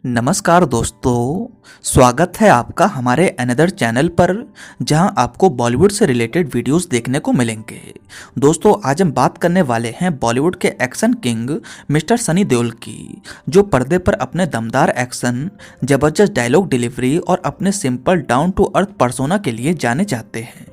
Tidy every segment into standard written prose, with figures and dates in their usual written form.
नमस्कार दोस्तों, स्वागत है आपका हमारे अनदर चैनल पर जहां आपको बॉलीवुड से रिलेटेड वीडियोस देखने को मिलेंगे। दोस्तों, आज हम बात करने वाले हैं बॉलीवुड के action king mister Sunny Deol की, जो पर्दे पर अपने दमदार एक्शन, जबरदस्त डायलॉग डिलीवरी और अपने simple down to earth persona के लिए जाने जाते हैं।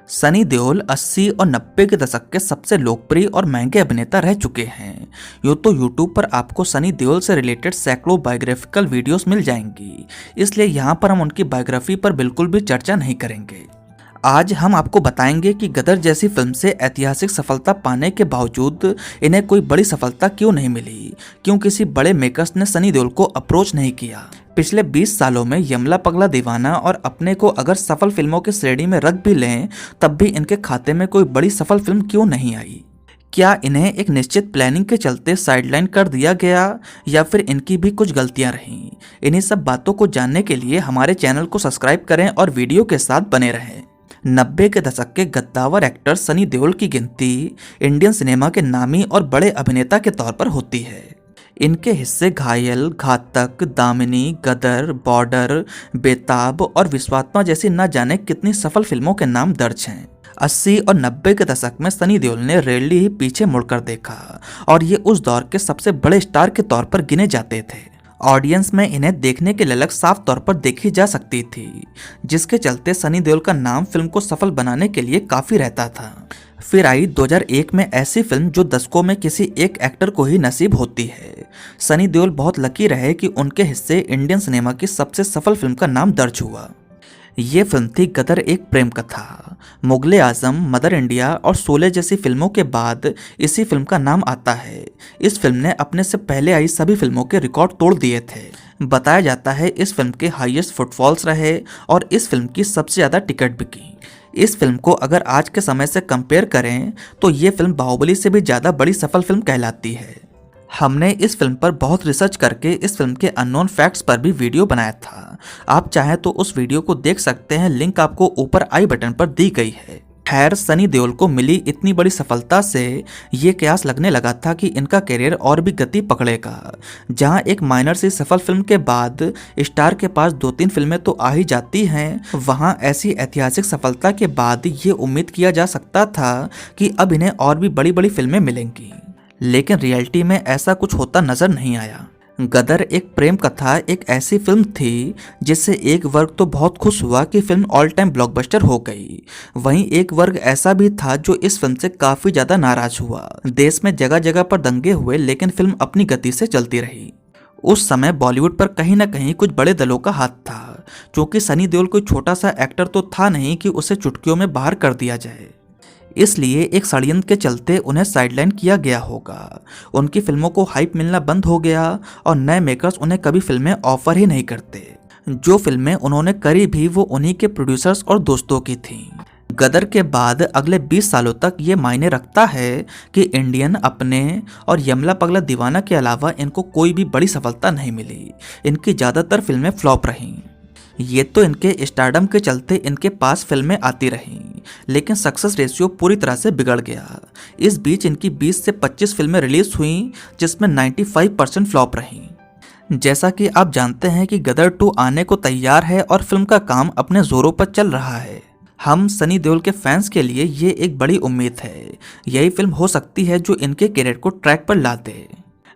सनी देओल 80 और 90 के दशक के सबसे लोकप्रिय और महंगे अभिनेता रह चुके हैं। यूँ तो यूट्यूब पर आपको सनी देओल से रिलेटेड सैकड़ों बायोग्राफिकल वीडियोस मिल जाएंगी, इसलिए यहाँ पर हम उनकी बायोग्राफी पर बिल्कुल भी चर्चा नहीं करेंगे। आज हम आपको बताएंगे कि गदर जैसी फिल्म से ऐतिहासिक सफलता पाने के बावजूद इन्हें कोई बड़ी सफलता क्यों नहीं मिली, क्यों किसी बड़े मेकर्स ने सनी देओल को अप्रोच नहीं किया। पिछले 20 सालों में यमला पगला दीवाना और अपने को अगर सफल फिल्मों की श्रेणी में रख भी लें, तब भी इनके खाते में कोई बड़ी सफल फिल्म क्यों नहीं आई। क्या इन्हें एक निश्चित प्लानिंग के चलते साइडलाइन कर दिया गया, या फिर इनकी भी कुछ गलतियां रहीं। इन्हीं सब बातों को जानने के लिए हमारे चैनल को सब्सक्राइब करें और वीडियो के साथ बने रहें। 90 के दशक के गद्दावर एक्टर सनी देओल की गिनती इंडियन सिनेमा के नामी और बड़े अभिनेता के तौर पर होती है। इनके हिस्से घायल, घातक, दामिनी, गदर, बॉर्डर, बेताब और विश्वात्मा जैसी न जाने कितनी सफल फिल्मों के नाम दर्ज हैं। 80 और 90 के दशक में सनी देओल ने रेयरली ही पीछे मुड़कर देखा और ये उस दौर के सबसे बड़े स्टार के तौर पर गिने जाते थे। ऑडियंस में इन्हें देखने की ललक साफ तौर पर देखी जा सकती थी, जिसके चलते सनी देओल का नाम फिल्म को सफल बनाने के लिए काफ़ी रहता था। फिर आई 2001 में ऐसी फिल्म जो दशकों में किसी एक एक्टर को ही नसीब होती है। सनी देओल बहुत लकी रहे कि उनके हिस्से इंडियन सिनेमा की सबसे सफल फिल्म का नाम दर्ज हुआ। ये फिल्म थी गदर, एक प्रेम कथा। मुगले आजम, मदर इंडिया और शोले जैसी फिल्मों के बाद इसी फिल्म का नाम आता है। इस फिल्म ने अपने से पहले आई सभी फिल्मों के रिकॉर्ड तोड़ दिए थे। बताया जाता है इस फिल्म के हाईएस्ट फुटफॉल्स रहे और इस फिल्म की सबसे ज़्यादा टिकट बिकी। इस फिल्म को अगर आज के समय से कंपेयर करें तो ये फिल्म बाहुबली से भी ज़्यादा बड़ी सफल फिल्म कहलाती है। हमने इस फिल्म पर बहुत रिसर्च करके इस फिल्म के अननोन फैक्ट्स पर भी वीडियो बनाया था। आप चाहें तो उस वीडियो को देख सकते हैं, लिंक आपको ऊपर आई बटन पर दी गई है। खैर, सनी देओल को मिली इतनी बड़ी सफलता से ये कयास लगने लगा था कि इनका करियर और भी गति पकड़ेगा। जहां एक माइनर सी सफल फिल्म के बाद स्टार के पास 2-3 फिल्में तो आ ही जाती हैं, वहां ऐसी ऐतिहासिक सफलता के बाद ये उम्मीद किया जा सकता था कि अब इन्हें और भी बड़ी बड़ी फिल्में मिलेंगी। लेकिन रियलिटी में ऐसा कुछ होता नजर नहीं आया। गदर, एक प्रेम कथा एक ऐसी फिल्म थी जिससे एक वर्ग तो बहुत खुश हुआ कि फिल्म ऑल टाइम ब्लॉकबस्टर हो गई, वहीं एक वर्ग ऐसा भी था जो इस फिल्म से काफी ज्यादा नाराज हुआ। देश में जगह जगह पर दंगे हुए, लेकिन फिल्म अपनी गति से चलती रही। उस समय बॉलीवुड पर कहीं ना कहीं कुछ बड़े दलों का हाथ था, क्योंकि सनी देओल कोई छोटा सा एक्टर तो था नहीं कि उसे चुटकियों में बाहर कर दिया जाए। इसलिए एक षड्यंत्र के चलते उन्हें साइडलाइन किया गया होगा। उनकी फिल्मों को हाइप मिलना बंद हो गया और नए मेकर्स उन्हें कभी फिल्में ऑफर ही नहीं करते। जो फिल्में उन्होंने करी भी वो उन्हीं के प्रोड्यूसर्स और दोस्तों की थीं। गदर के बाद अगले 20 सालों तक ये मायने रखता है कि इंडियन, अपने और यमला पगला दीवाना के अलावा इनको कोई भी बड़ी सफलता नहीं मिली। इनकी ज़्यादातर फिल्में फ्लॉप रहीं। ये तो इनके स्टारडम के चलते इनके पास फिल्में आती रहीं, लेकिन सक्सेस रेशियो पूरी तरह से बिगड़ गया। इस बीच इनकी 20 से 25 फिल्में रिलीज हुईं, जिसमें 95% फ्लॉप रहीं। जैसा कि आप जानते हैं कि गदर 2 आने को तैयार है और फिल्म का काम अपने जोरों पर चल रहा है। हम सनी देओल के फैंस के लिए ये एक बड़ी उम्मीद है। यही फिल्म हो सकती है जो इनके करियर को ट्रैक पर ला दे।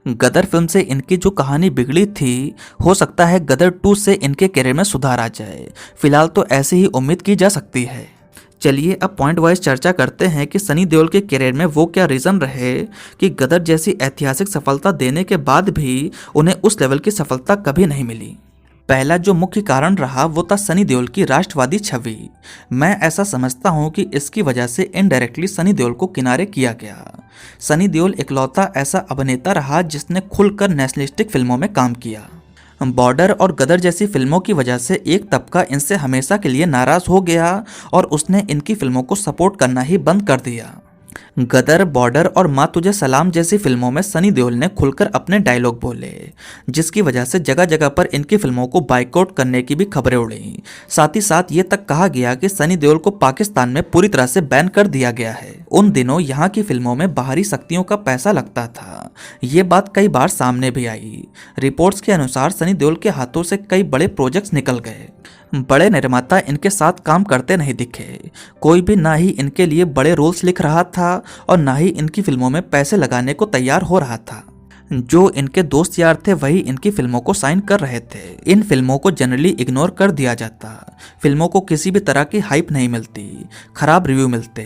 गदर फिल्म से इनकी जो कहानी बिगड़ी थी, हो सकता है गदर 2 से इनके करियर में सुधार आ जाए। फिलहाल तो ऐसी ही उम्मीद की जा सकती है। चलिए अब पॉइंट वाइज चर्चा करते हैं कि सनी देओल के करियर में वो क्या रीज़न रहे कि गदर जैसी ऐतिहासिक सफलता देने के बाद भी उन्हें उस लेवल की सफलता कभी नहीं मिली। पहला जो मुख्य कारण रहा वो था सनी देओल की राष्ट्रवादी छवि। मैं ऐसा समझता हूँ कि इसकी वजह से इनडायरेक्टली सनी देओल को किनारे किया गया। सनी देओल इकलौता ऐसा अभिनेता रहा जिसने खुलकर नेशनलिस्टिक फिल्मों में काम किया। बॉर्डर और गदर जैसी फिल्मों की वजह से एक तबका इनसे हमेशा के लिए नाराज हो गया और उसने इनकी फिल्मों को सपोर्ट करना ही बंद कर दिया। गदर, बॉर्डर और माँ तुझे सलाम जैसी फिल्मों में सनी देओल ने खुलकर अपने डायलॉग बोले, जिसकी वजह से जगह जगह पर इनकी फिल्मों को बाइकआउट करने की भी खबरें उड़ी। साथ ही साथ ये तक कहा गया कि सनी देओल को पाकिस्तान में पूरी तरह से बैन कर दिया गया है। उन दिनों यहाँ की फिल्मों में बाहरी शक्तियों का पैसा लगता था। ये बात कई बार सामने भी आई। रिपोर्ट्स के अनुसार सनी देओल के हाथों से कई बड़े प्रोजेक्ट्स निकल गए। बड़े निर्माता इनके साथ काम करते नहीं दिखे। कोई भी ना ही इनके लिए बड़े रोल्स लिख रहा था और ना ही इनकी फिल्मों में पैसे लगाने को तैयार हो रहा था। जो इनके दोस्त यार थे वही इनकी फिल्मों को साइन कर रहे थे। इन फिल्मों को जनरली इग्नोर कर दिया जाता। फिल्मों को किसी भी तरह की हाइप नहीं मिलती, खराब रिव्यू मिलते।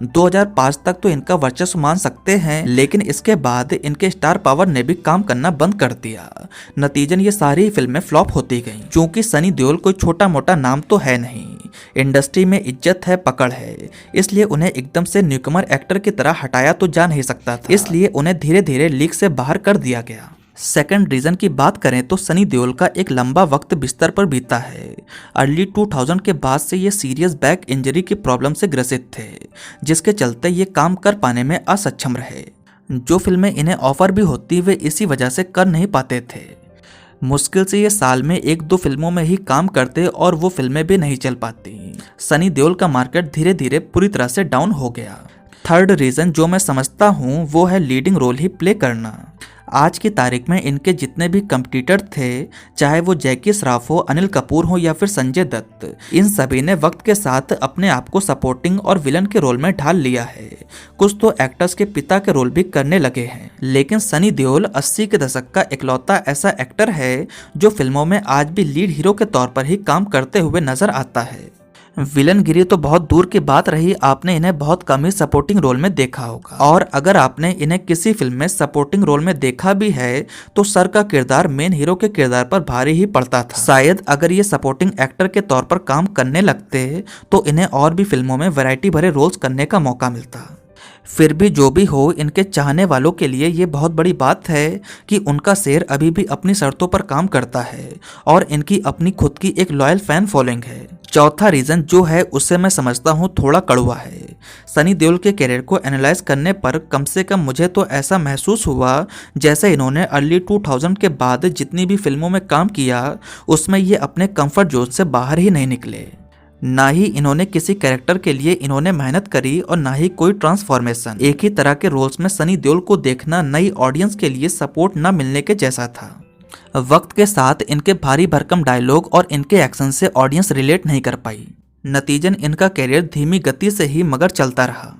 2005 तक तो इनका वर्चस्व मान सकते हैं, लेकिन इसके बाद इनके स्टार पावर ने भी काम करना बंद कर दिया। नतीजन ये सारी फिल्में फ्लॉप होती गईं। क्योंकि सनी देओल कोई छोटा मोटा नाम तो है नहीं, इंडस्ट्री में इज्जत है, पकड़ है, इसलिए उन्हें एकदम से न्यूकमर एक्टर की तरह हटाया तो जा नहीं सकता था। इसलिए उन्हें धीरे धीरे लीग से बाहर कर दिया गया। सेकंड रीजन की बात करें तो सनी देओल का एक लंबा वक्त बिस्तर पर बीता है। अर्ली 2000 के बाद से ये सीरियस बैक इंजरी की प्रॉब्लम से ग्रसित थे, जिसके चलते ये काम कर पाने में असक्षम रहे। जो फिल्में इन्हें ऑफर भी होती वे इसी वजह से कर नहीं पाते थे। मुश्किल से ये साल में 1-2 फिल्मों में ही काम करते और वो फिल्में भी नहीं चल पाती। सनी देओल का मार्केट धीरे धीरे पूरी तरह से डाउन हो गया। थर्ड रीजन जो मैं समझता हूँ वो है लीडिंग रोल ही प्ले करना। आज की तारीख में इनके जितने भी कंपटीटर थे, चाहे वो जैकी श्रॉफ हो, अनिल कपूर हो या फिर संजय दत्त, इन सभी ने वक्त के साथ अपने आप को सपोर्टिंग और विलन के रोल में ढाल लिया है। कुछ तो एक्टर्स के पिता के रोल भी करने लगे हैं। लेकिन सनी देओल 80 के दशक का इकलौता ऐसा एक्टर है जो फिल्मों में आज भी लीड हीरो के तौर पर ही काम करते हुए नजर आता है। विलन गिरी तो बहुत दूर की बात रही, आपने इन्हें बहुत कम ही सपोर्टिंग रोल में देखा होगा। और अगर आपने इन्हें किसी फिल्म में सपोर्टिंग रोल में देखा भी है तो सर का किरदार मेन हीरो के किरदार पर भारी ही पड़ता था। शायद अगर ये सपोर्टिंग एक्टर के तौर पर काम करने लगते तो इन्हें और भी फिल्मों में वैरायटी भरे रोल्स करने का मौका मिलता। फिर भी जो भी हो, इनके चाहने वालों के लिए ये बहुत बड़ी बात है कि उनका शेर अभी भी अपनी शर्तों पर काम करता है और इनकी अपनी खुद की एक लॉयल फैन फॉलोइंग है। चौथा रीजन जो है उससे मैं समझता हूँ थोड़ा कड़वा है। सनी देओल के करियर को एनालाइज करने पर कम से कम मुझे तो ऐसा महसूस हुआ जैसे इन्होंने अर्ली 2000 के बाद जितनी भी फिल्मों में काम किया उसमें ये अपने कंफर्ट जोन से बाहर ही नहीं निकले। ना ही इन्होंने किसी कैरेक्टर के लिए इन्होंने मेहनत करी और ना ही कोई ट्रांसफॉर्मेशन। एक ही तरह के रोल्स में सनी देओल को देखना नई ऑडियंस के लिए सपोर्ट न मिलने के जैसा था। वक्त के साथ इनके भारी भरकम डायलॉग और इनके एक्शन से ऑडियंस रिलेट नहीं कर पाई। नतीजन इनका कैरियर धीमी गति से ही मगर चलता रहा।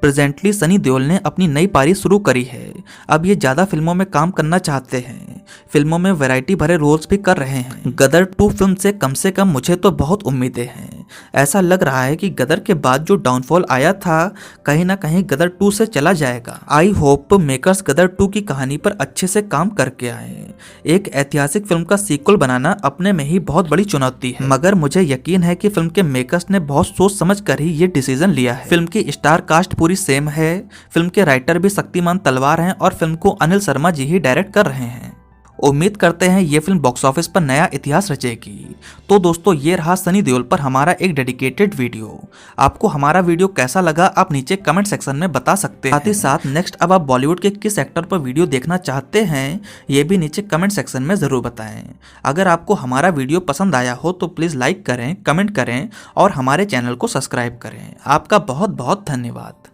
प्रेजेंटली सनी देओल ने अपनी नई पारी शुरू करी है। अब ये ज़्यादा फिल्मों में काम करना चाहते हैं, फिल्मों में वैरायटी भरे रोल्स भी कर रहे हैं। गदर 2 फिल्म से कम मुझे तो बहुत उम्मीदें हैं। ऐसा लग रहा है कि गदर के बाद जो डाउनफॉल आया था कहीं ना कहीं गदर 2 से चला जाएगा। आई होप मेकर्स गदर 2 की कहानी पर अच्छे से काम करके आए। एक ऐतिहासिक फिल्म का सीक्वल बनाना अपने में ही बहुत बड़ी चुनौती है, मगर मुझे यकीन है कि फिल्म के मेकर्स ने बहुत सोच समझ कर ही ये डिसीजन लिया है। फिल्म की स्टार कास्ट पूरी सेम है। फिल्म के राइटर भी शक्तिमान तलवार हैं और फिल्म को अनिल शर्मा जी ही डायरेक्ट कर रहे हैं। उम्मीद करते हैं ये फिल्म बॉक्स ऑफिस पर नया इतिहास रचेगी। तो दोस्तों ये रहा सनी देओल पर हमारा एक डेडिकेटेड वीडियो। आपको हमारा वीडियो कैसा लगा आप नीचे कमेंट सेक्शन में बता सकते हैं। साथ ही साथ नेक्स्ट अब आप बॉलीवुड के किस एक्टर पर वीडियो देखना चाहते हैं ये भी नीचे कमेंट सेक्शन में जरूर बताएं। अगर आपको हमारा वीडियो पसंद आया हो तो प्लीज लाइक करें, कमेंट करें और हमारे चैनल को सब्सक्राइब करें। आपका बहुत बहुत धन्यवाद।